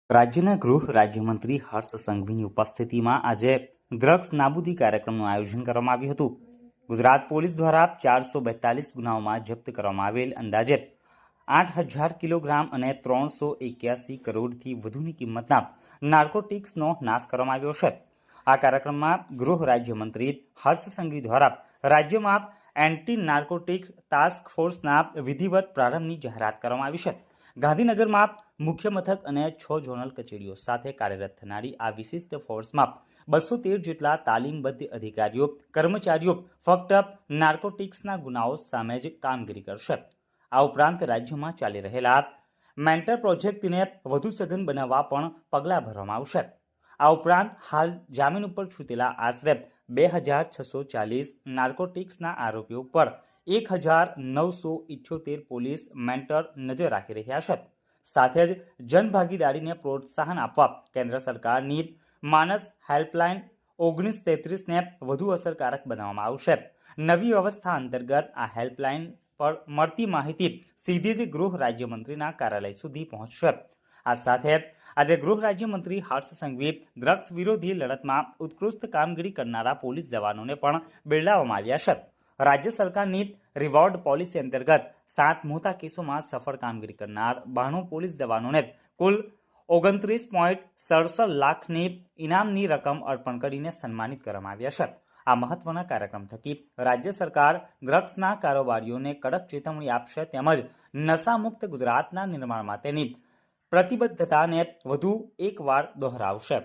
રાજ્યના ગૃહ રાજ્યમંત્રી હર્ષ સંઘવીની ઉપસ્થિતિમાં આજે ડ્રગ્સ નાબૂદી કાર્યક્રમનું આયોજન કરવામાં આવ્યું હતું। ગુજરાત પોલીસ દ્વારા 442 ગુનાઓમાં જપ્ત કરવામાં આવેલ અંદાજે 8,000 કિલોગ્રામ અને 381 કરોડથી વધુની કિંમતના નાર્કોટિક્સનો નાશ કરવામાં આવ્યો છે। આ કાર્યક્રમમાં ગૃહ રાજ્યમંત્રી હર્ષ સંઘવી દ્વારા રાજ્યમાં એન્ટી નાર્કોટિક્સ ટાસ્ક ફોર્સના વિધિવત પ્રારંભની જાહેરાત કરવામાં આવી છે। ગાંધીનગરમાં મુખ્ય મથક અને 6 ઝોનલ કચેરીઓ સાથે કાર્યરત થનારી આ વિશિષ્ટ ફોર્સમાં 213 જેટલા તાલીમબદ્ધ અધિકારીઓ કર્મચારીઓ ફક્ત નાર્કોટિક્સના ગુનાઓ સામે જ કામગીરી કરશે। આ ઉપરાંત રાજ્યમાં ચાલી રહેલા મેન્ટર પ્રોજેક્ટને વધુ સઘન બનાવવા પણ પગલાં ભરવામાં આવશે। આ ઉપરાંત હાલ જામીન ઉપર છૂટેલા આશરે 2,640 નાર્કોટિક્સના આરોપીઓ પર 1,978 પોલીસ મેન્ટર નજર રાખી રહ્યા છે। સાથે જ જનભાગીદારીને પ્રોત્સાહન આપવા કેન્દ્ર સરકારની માનસ હેલ્પલાઇન 1933ને વધુ અસરકારક બનાવવામાં આવશે। નવી વ્યવસ્થા અંતર્ગત આ હેલ્પલાઇન પર મળતી માહિતી સીધી જ ગૃહ રાજ્યમંત્રીના કાર્યાલય સુધી પહોંચશે। આ સાથે આજે ગૃહ રાજ્યમંત્રી હર્ષ સંઘવી ડ્રગ્સ વિરોધી લડતમાં ઉત્કૃષ્ટ કામગીરી કરનારા પોલીસ જવાનોને પણ બિરદાવવામાં આવ્યા છે। રાજ્ય સરકારની રિવોર્ડ પોલિસી અંતર્ગત 7 મોટા કેસોમાં સફળ કામગીરી કરનાર 92 પોલીસ જવાનોને કુલ 29.67 લાખની ઇનામની રકમ અર્પણ કરીને સન્માનિત કરવામાં આવ્યા છે। આ મહત્વના કાર્યક્રમ થકી રાજ્ય સરકાર ડ્રગ્સના કારોબારીઓને કડક ચેતવણી આપશે તેમજ નશામુક્ત ગુજરાતના નિર્માણ માટેની પ્રતિબદ્ધતાને વધુ એકવાર દોહરાવશે।